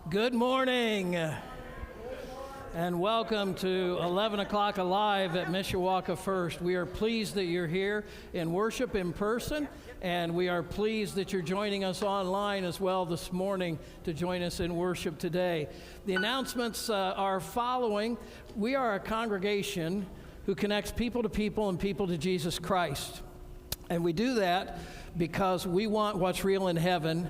Good morning, and welcome to 11 o'clock Alive at Mishawaka First. We are pleased that you're here in worship in person, and we are pleased that you're joining us online as well this morning to join us in worship today. The announcements are following. We are a congregation who connects people to people and people to Jesus Christ. And we do that because we want what's real in heaven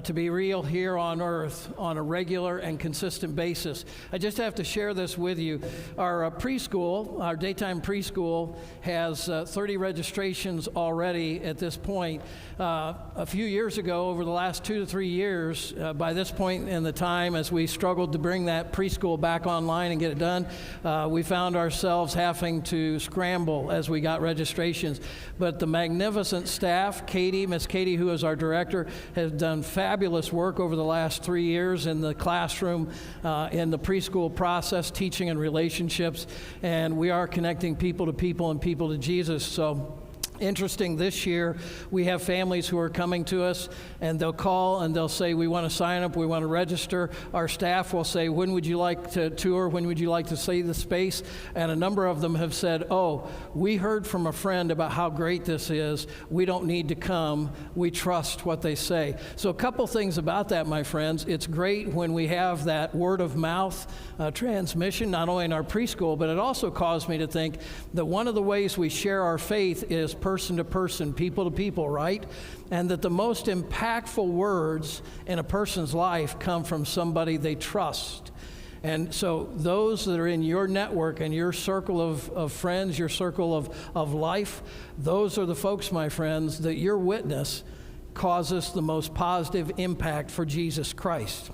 to be real here on earth on a regular and consistent basis. I just have to share this with you. Our preschool, our daytime preschool, has 30 registrations already at this point. A few years ago, over the last 2 to 3 years, by this point in the time, as we struggled to bring that preschool back online and get it done, we found ourselves having to scramble as we got registrations. But the magnificent staff, Miss Katie, who is our director, has done fabulous work over the last 3 years in the classroom, in the preschool process, teaching and relationships, and we are connecting people to people and people to Jesus. So interesting, this year we have families who are coming to us and they'll call and they'll say, we want to sign up, we want to register. Our staff will say, when would you like to tour, when would you like to see the space? And a number of them have said, oh, we heard from a friend about how great this is, we don't need to come, we trust what they say. So a couple things about that, my friends. It's great when we have that word of mouth transmission, not only in our preschool, but it also caused me to think that one of the ways we share our faith is person to person, people to people, right? And that the most impactful words in a person's life come from somebody they trust. And so those that are in your network and your circle of friends, your circle of life, those are the folks, my friends, that your witness causes the most positive impact for Jesus Christ.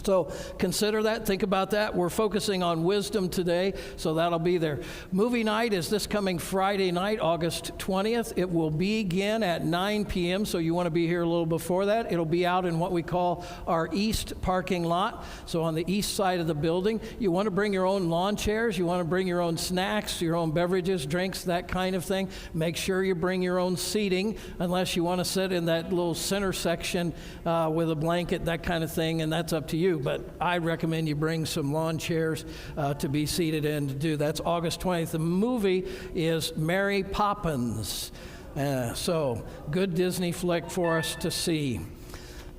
So consider that, think about that. We're focusing on wisdom today, so that'll be there. Movie night is this coming Friday night, August 20th. It will begin at 9 p.m., so you want to be here a little before that. It'll be out in what we call our east parking lot, so on the east side of the building. You want to bring your own lawn chairs, you want to bring your own snacks, your own beverages, drinks, that kind of thing. Make sure you bring your own seating, unless you want to sit in that little center section with a blanket, that kind of thing, and that's up to you. But I recommend you bring some lawn chairs to be seated in to do. That's August 20th. The movie is Mary Poppins. So good Disney flick for us to see.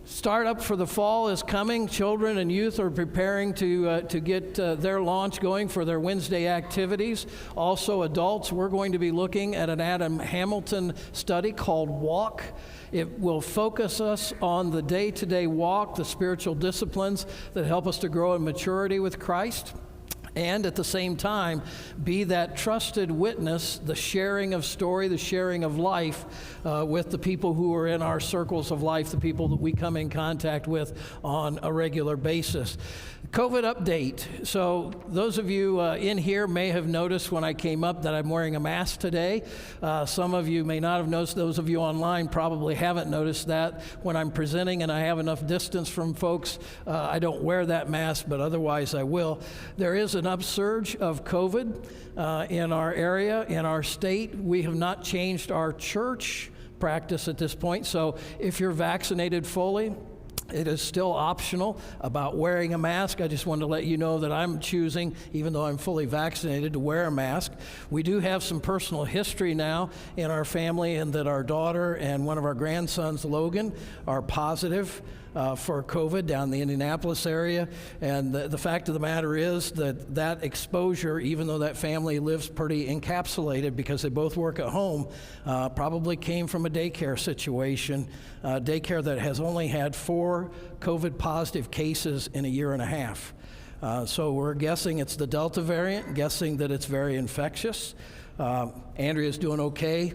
Startup for the fall is coming. Children and youth are preparing to get their launch going for their Wednesday activities. Also adults, we're going to be looking at an Adam Hamilton study called Walk. It will focus us on the day-to-day walk, the spiritual disciplines that help us to grow in maturity with Christ, and at the same time, be that trusted witness, the sharing of story, the sharing of life with the people who are in our circles of life, the people that we come in contact with on a regular basis. COVID update. So those of you in here may have noticed when I came up that I'm wearing a mask today. Some of you may not have noticed. Those of you online probably haven't noticed that. When I'm presenting and I have enough distance from folks, I don't wear that mask, but otherwise I will. There is an upsurge of COVID in our area, in our state. We have not changed our church practice at this point. So if you're vaccinated fully, it is still optional about wearing a mask. I just wanted to let you know that I'm choosing, even though I'm fully vaccinated, to wear a mask. We do have some personal history now in our family, and that our daughter and one of our grandsons, Logan, are positive for COVID down in the Indianapolis area. And the fact of the matter is that exposure, even though that family lives pretty encapsulated because they both work at home, probably came from a daycare situation, daycare that has only had 4 COVID positive cases in a year and a half. So we're guessing it's the Delta variant, guessing that it's very infectious. Andrea's doing okay,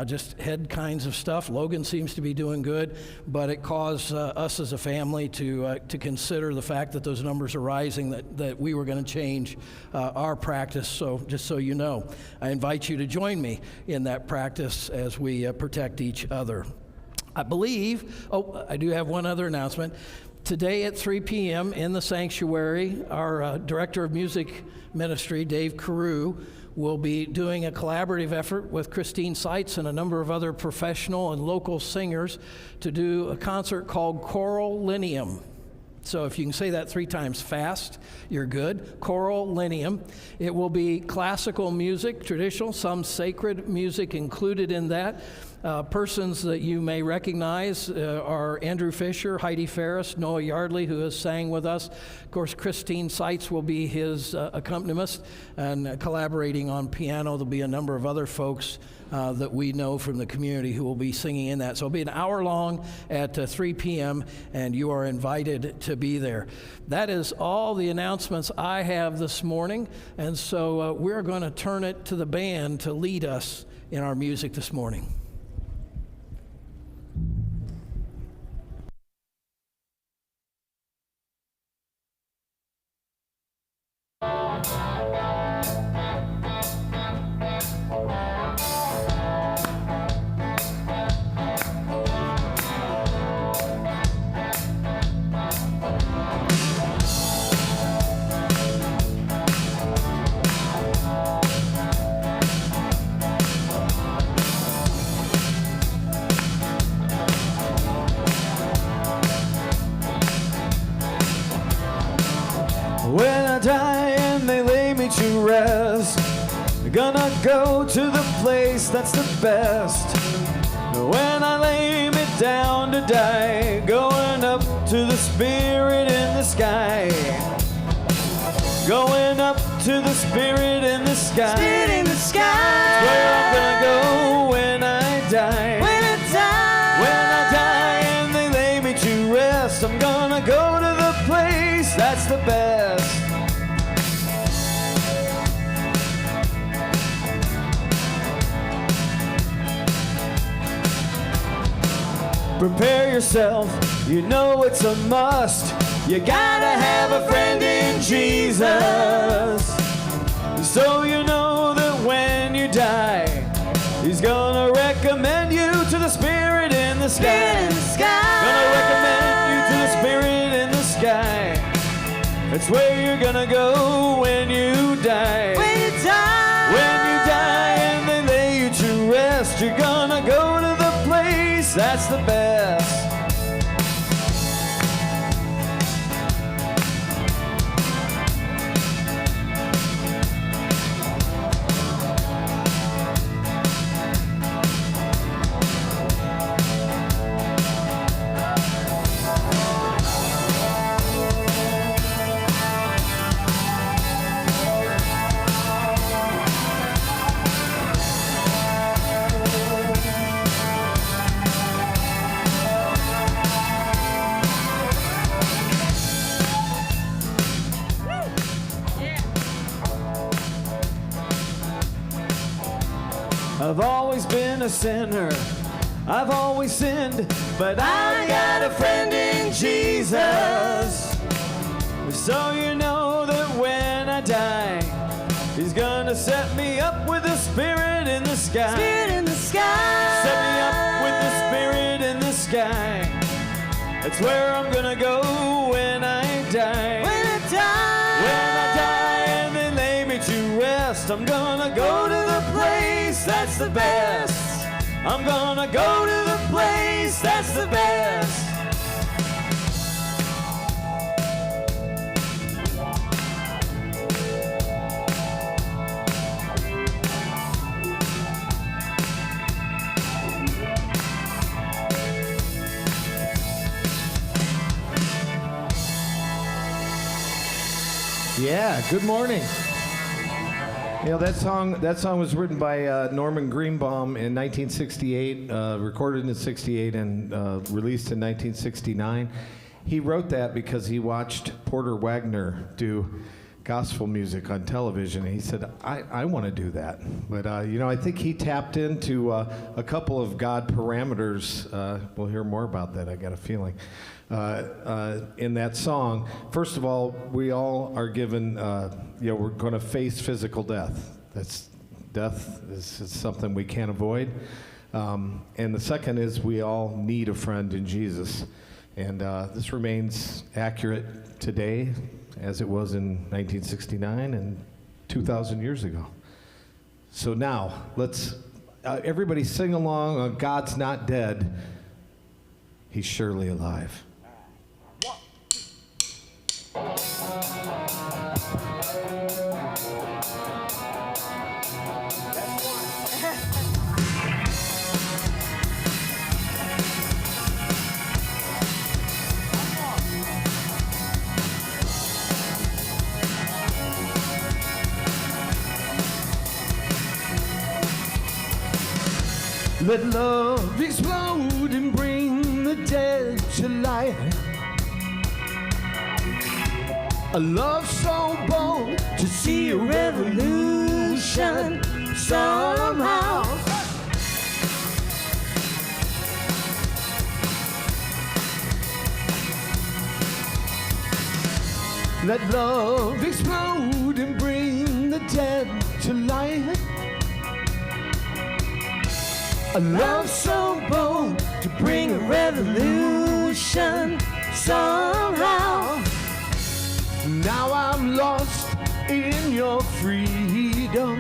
just head kinds of stuff. Logan seems to be doing good, but it caused us as a family to consider the fact that those numbers are rising, that we were going to change our practice. So just so you know, I invite you to join me in that practice as we protect each other. I believe, I do have one other announcement. Today at 3 p.m. in the sanctuary, our Director of Music Ministry, Dave Carew, will be doing a collaborative effort with Christine Seitz and a number of other professional and local singers to do a concert called Choral Lineum. So if you can say that 3 times fast, you're good. Choral Lineum. It will be classical music, traditional, some sacred music included in that. Persons that you may recognize are Andrew Fisher, Heidi Ferris, Noah Yardley, who has sang with us. Of course, Christine Seitz will be his accompanist, and collaborating on piano. There'll be a number of other folks that we know from the community who will be singing in that. So it'll be an hour long at 3 p.m., and you are invited to be there. That is all the announcements I have this morning, and so we're going to turn it to the band to lead us in our music this morning. When I die and they lay me to rest, I'm gonna go to the place that's the best. When I lay me down to die, going up to the Spirit in the sky. Going up to the Spirit in the sky. Spirit in the sky. That's where I'm gonna go when I die. When I die. When I die and they lay me to rest, I'm gonna go to the place that's the best. Prepare yourself, you know it's a must. You gotta have a friend in Jesus. So you know that when you die, He's gonna recommend you to the Spirit in the sky. Spirit in the sky. Gonna recommend you to the Spirit in the sky. That's where you're gonna go when you die. When you die. When you die and they lay you to rest, you're gonna go to the place that's the best. I've always been a sinner, I've always sinned, but I got a friend in Jesus. So you know that when I die, He's gonna set me up with the Spirit in the sky. Spirit in the sky. Set me up with the Spirit in the sky. That's where I'm gonna go when I die. When I die. When I die and they lay me to rest, I'm gonna go to the place that's the best. I'm gonna go to the place that's the best. Yeah, good morning. You know, that song was written by Norman Greenbaum in 1968, recorded in 68 and released in 1969. He wrote that because he watched Porter Wagner do gospel music on television, and he said, I want to do that. But, you know, I think he tapped into a couple of God parameters. We'll hear more about that, I got a feeling. In that song, first of all, we all are given, we're going to face physical death. Death is something we can't avoid. And the second is we all need a friend in Jesus. And this remains accurate today as it was in 1969 and 2,000 years ago. So now, let's everybody sing along on God's Not Dead, He's Surely Alive. 1, 2, Let love explode and bring the dead to life. A love so bold to see a revolution somehow. Let love explode and bring the dead to life. A love so bold to bring a revolution somehow. Now I'm lost in your freedom.